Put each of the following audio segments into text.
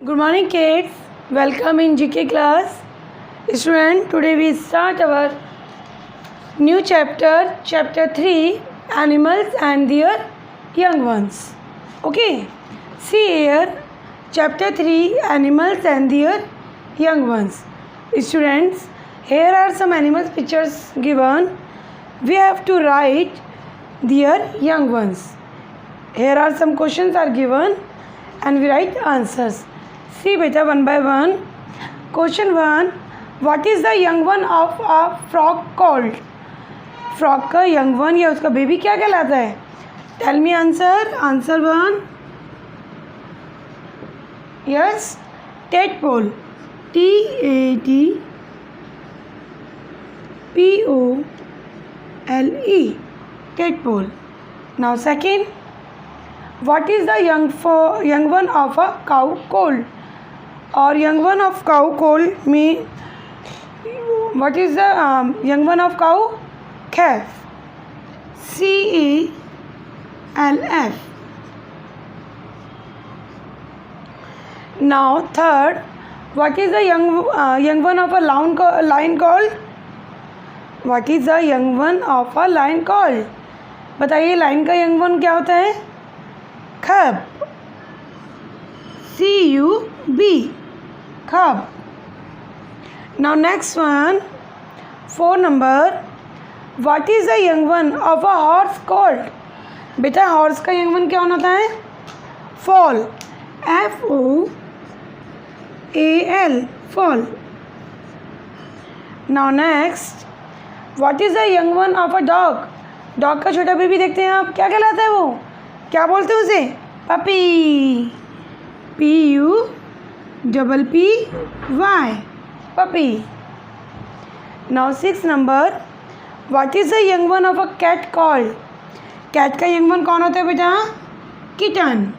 Good morning, kids. Welcome in GK class. Student, today we start our new chapter, chapter 3, animals and their young ones. Okay, see here, chapter 3, animals and their young ones. Students, here are some animals pictures given. We have to write their young ones. Here are some questions are given and we write answers. See beta one by one. Question 1. What is the young one of a frog called? Frog का young one या उसका baby क्या कहलाता है? Tell me answer. Answer 1. Yes. Tadpole. Tadpole. Tadpole. Now second. What is the young one of a cow called? Or young one of cow called me. What is the young one of cow? Calf. CALF. Now third, what is the young one of a lion called? What is the young one of a lion called? बताइए line का young one क्या होता है? Cub. CUB. Cub. Now next one, 4 number. What is the young one of a horse called? बेटा horse का young one क्या होता है? Foal. FOAL. Foal. Now next, what is the young one of a dog? Dog का छोटा baby देखते हैं आप, क्या कहलाता है वो? क्या बोलते हैं उसे? Puppy. PUPPY. Puppy. Now 6 number. What is the young one of a cat called? Cat का young one कौन होता है बेटा? Kitten.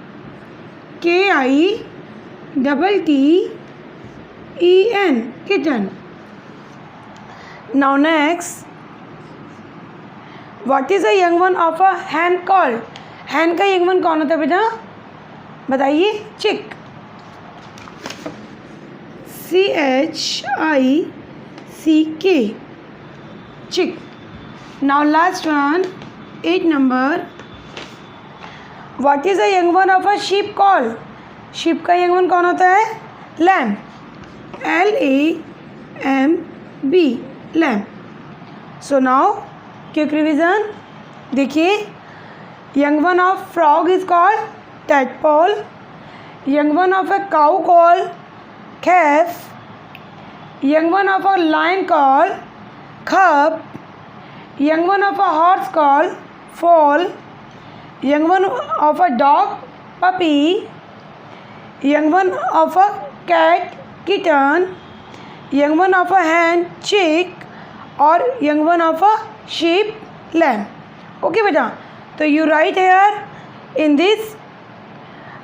KITTEN. Kitten. Now next. What is the young one of a hen called? Hen का young one कौन होता है बेटा? बताइए. Chick. CHICK. Chick. Now last one, 8 number. What is the young one of a sheep called? Sheep का young one कौन होता है? Lamb. LAMB. Lamb. So now quick revision. देखिए, young one of frog is called tadpole. Young one of a cow called calf. Young one of a lion called cub. Young one of a horse called foal. Young one of a dog puppy. Young one of a cat kitten. Young one of a hen chick. और young one of a sheep lamb. Okay बेटा, तो you write here in this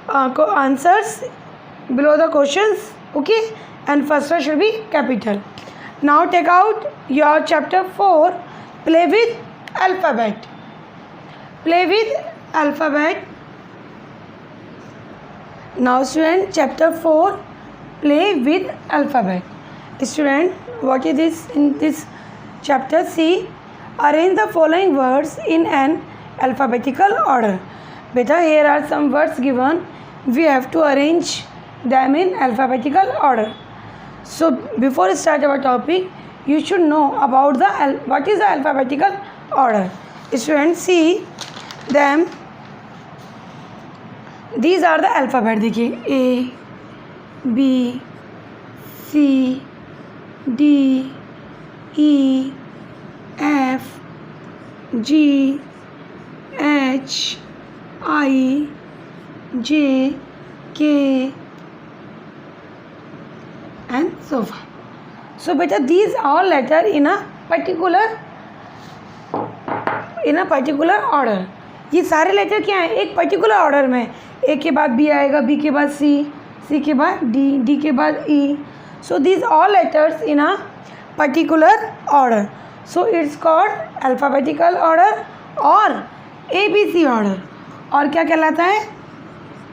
answers below the questions. Okay, and first one should be capital. Now take out your chapter 4. Play with alphabet. Play with alphabet. Now student, chapter 4. Play with alphabet. Student, what is this in this chapter? See, arrange the following words in an alphabetical order. Beta, here are some words given. We have to arrange them in alphabetical order. So before start our topic, you should know about the what is the alphabetical order. Students, see them. These are the alphabet. देखिए A, B, C, D, E, F, G, H, I, J, K, and so far. So beta, these all letter in a particular order. ये सारे letter क्या हैं? एक particular order में. ए के बाद B आएगा, बी के बाद सी, सी के बाद डी, डी के बाद E. So these all letters in a particular order. So it's called alphabetical order और ABC ऑर्डर. और क्या कहलाता है?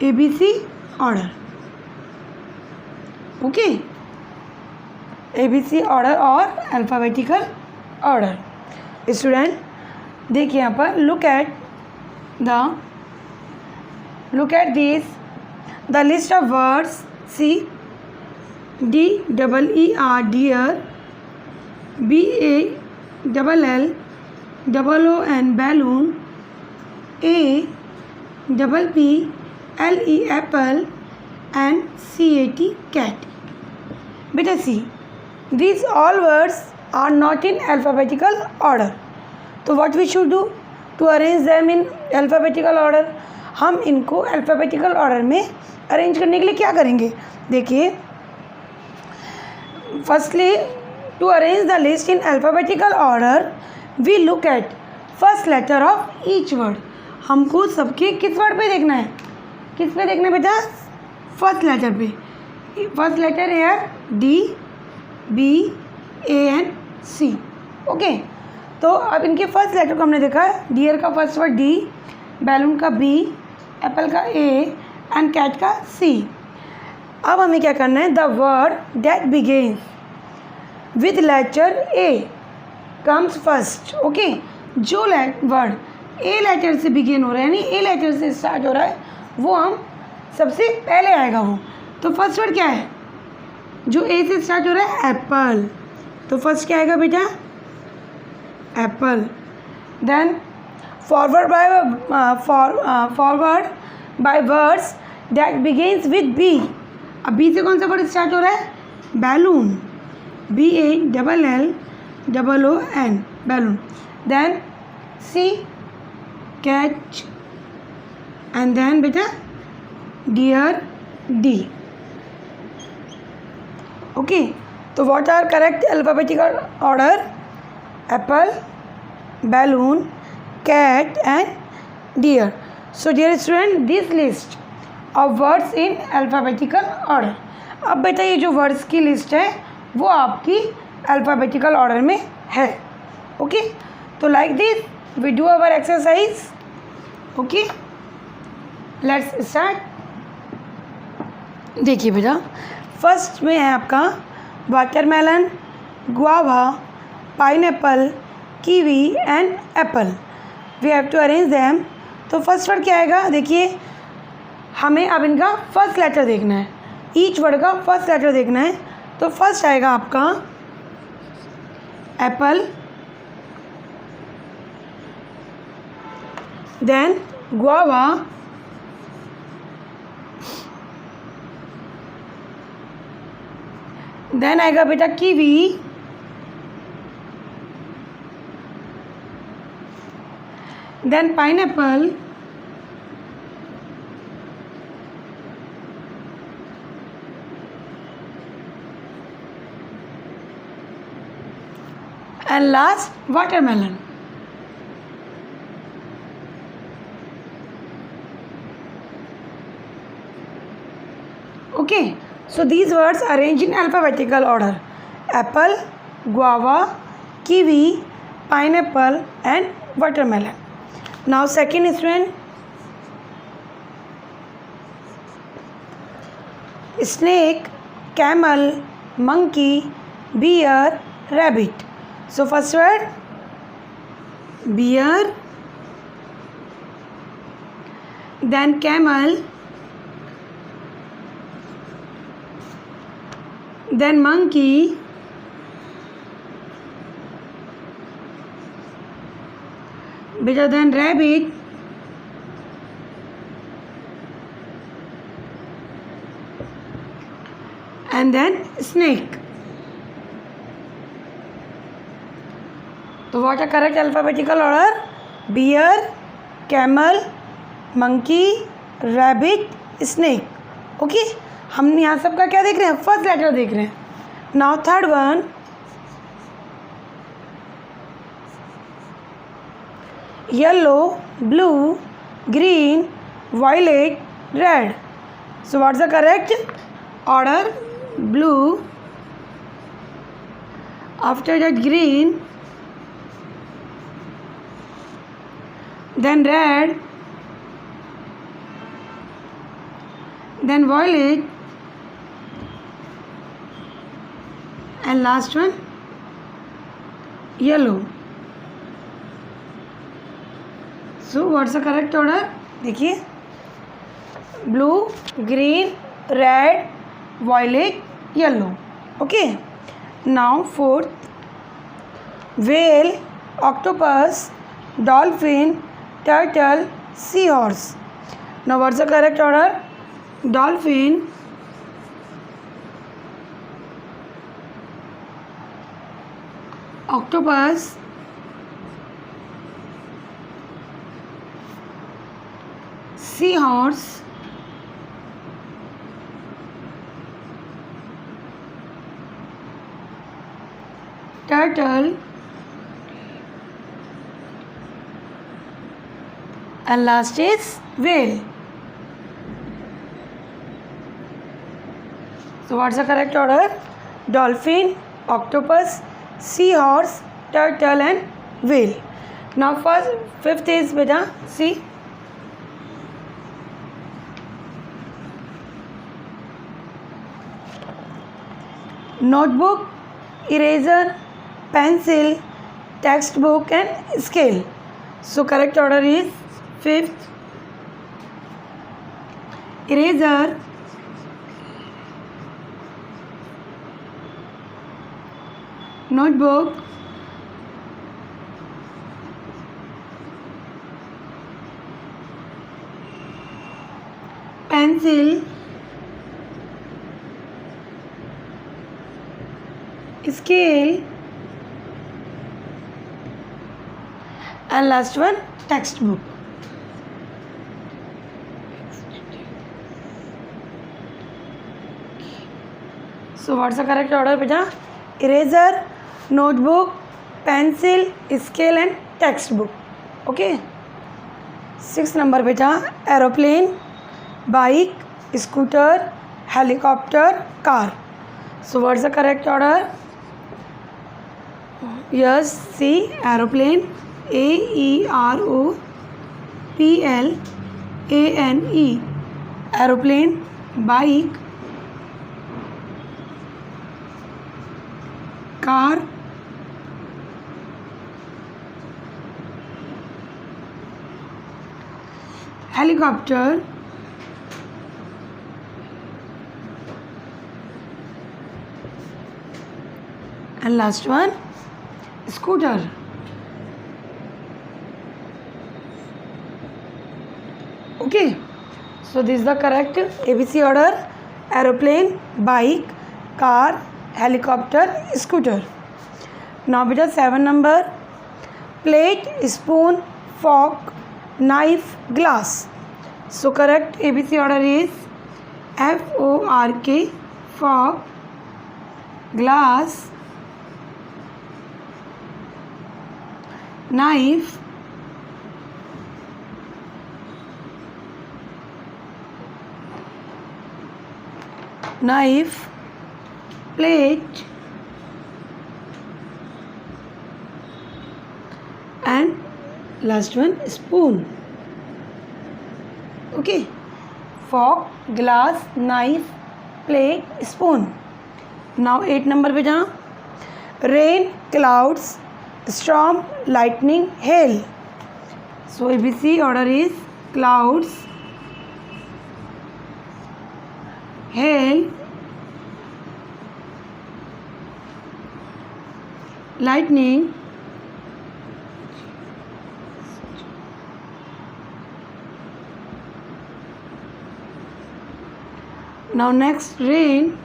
ABC order. Okay, ABC order और अल्फ़ाबेटिकल ऑर्डर। स्टूडेंट देखिए यहाँ पर look at this the list of words. See DEER dear, BALLOON balloon, APPLE apple and CAT cat। बेटा सी these all words are not in alphabetical order, तो what we should do to arrange them in alphabetical order। हम इनको alphabetical order में arrange करने के लिए क्या करेंगे? देखिए, firstly to arrange the list in alphabetical order we look at first letter of each word. हमको सबके किस वर्ड पे देखना है? किस पे देखना है बेटा? फर्स्ट लेटर पे। फर्स्ट लेटर है DBANC। ओके, तो अब इनके फर्स्ट लेटर को हमने देखा है। डियर का फर्स्ट वर्ड D, बैलून का B, एप्पल का A एंड कैट का C। अब हमें क्या करना है? The word that begins with letter A comes first. Okay, जो वर्ड A लेटर से बिगिन हो रहा है, यानी A लेटर से स्टार्ट हो रहा है, वो हम सबसे पहले आएगा वो। तो फर्स्ट वर्ड क्या है? जो A से स्टार्ट हो रहा है, एप्पल। तो फर्स्ट क्या आएगा बेटा? Apple. Then forward by words that begins with B। अब B से कौन सा वर्ड स्टार्ट हो रहा है? Balloon, BALLOON, balloon. Then C, catch, and then बेटा डियर D। ओके, तो what are correct alphabetical order? Apple, balloon, cat and dear. So dear student, this list of words in alphabetical order. अब बेटा ये जो words की list है वो आपकी अल्फ़ाबेटिकल ऑर्डर में है। ओके, तो like this we do our exercise. Okay, let's start. देखिए बेटा, फर्स्ट में है आपका watermelon, guava, pineapple, kiwi and apple. We have to arrange them. तो फर्स्ट वर्ड क्या आएगा? देखिए, हमें अब इनका फर्स्ट लेटर देखना है, ईच वर्ड का फर्स्ट लेटर देखना है। तो फर्स्ट आएगा आपका एप्पल, देन गुआवा, देन आएगा बेटा kiwi, then pineapple, and last watermelon। Okay, so these words are arranged in alphabetical order: apple, guava, kiwi, pineapple and watermelon. Now second student, snake, camel, monkey, bear, rabbit। So first word bear, then camel, then monkey, beta then rabbit, and then snake। तो what are correct alphabetical order? Bear, camel, monkey, rabbit, snake. Okay, हम यहाँ सबका क्या देख रहे हैं? First letter देख रहे हैं। Now third one, yellow, blue, green, violet, red. So what's the correct order? Blue, after that green, then red, then violet, and last one yellow. So what's the correct order? देखिए, blue, green, red, violet, yellow. Okay. Now fourth, whale, octopus, dolphin, turtle, seahorse. Now what's the correct order? Dolphin, octopus, seahorse, turtle, and last is whale. So what's the correct order? Dolphin, octopus, seahorse, turtle and whale. Now first fifth is beta, see, notebook, eraser, pencil, textbook and scale. So correct order is fifth, eraser, notebook, pencil, scale and last one textbook. So what's the correct order beta? Eraser, notebook, pencil, scale and textbook. Okay. Sixth number beta, aeroplane, bike, scooter, helicopter, car. So what's the correct order? Yes, see, aeroplane, AEROPLANE, aeroplane, bike, car, helicopter, and last one scooter. Okay, so this is the correct ABC order: aeroplane, bike, car, helicopter, scooter. Now beta 7 number, plate, spoon, fork, knife, glass. So correct ABC order is FORK, fork, glass, knife, plate and last one spoon. Okay, fork, glass, knife, plate, spoon. Now 8 number beta, rain, clouds, storm, lightning, hail. So ABC order is clouds, hail, lightning, now next rain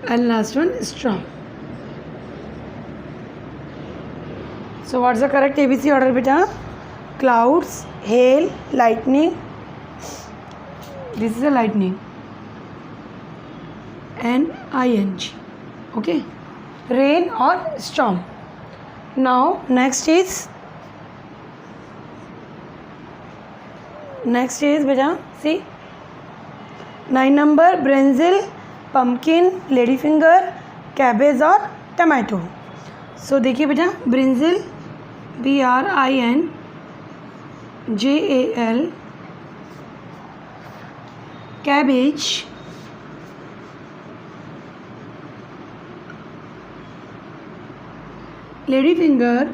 and last one storm. So what's the correct ABC order beta? Clouds, hail, lightning. This is a lightning. NING. Okay. Rain or storm. Now next is beta, see, 9 number, brinjal, pumpkin, ladyfinger, cabbage और tomato. सो देखिए बेटा, brinjal BRINJAL, cabbage lady finger,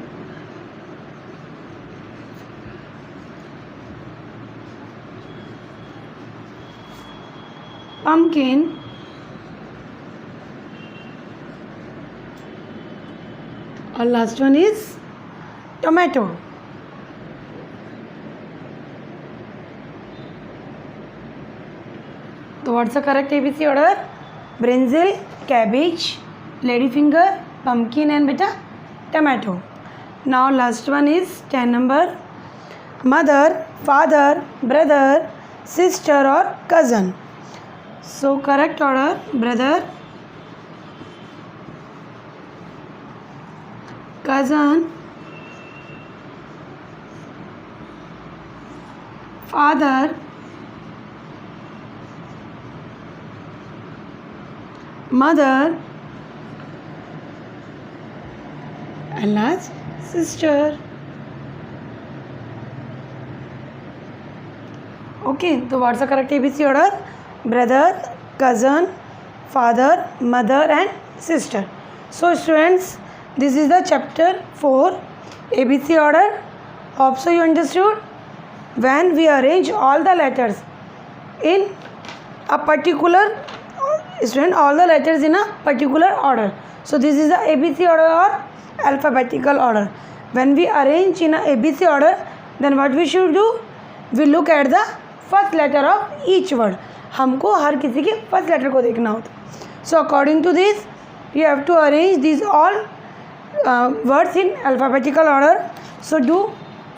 pumpkin, और last one is tomato. So what's the correct ABC order? Brinjal, cabbage, ladyfinger, pumpkin and beta tomato. Now last one is 10 number. Mother, father, brother, sister or cousin. So correct order: brother, cousin, father, mother, and last sister. Okay, so what's the correct ABC order? Brother, cousin, father, mother and sister. So students, this is the chapter 4 ABC order. Hope so you understood. When we arrange all the letters in a particular all the letters in a particular order. So this is the ABC order or alphabetical order. When we arrange in a ABC order, then what we should do? We look at the first letter of each word. हमको हर किसी के first letter को देखना होता है. So according to this, you have to arrange these all words in alphabetical order. So do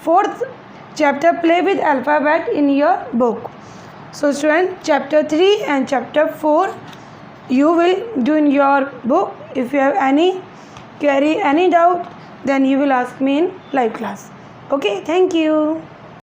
4th chapter play with alphabet in your book. So student, chapter 3 and chapter 4 you will do in your book. If you have any query, any doubt, then you will ask me in live class. Okay, thank you.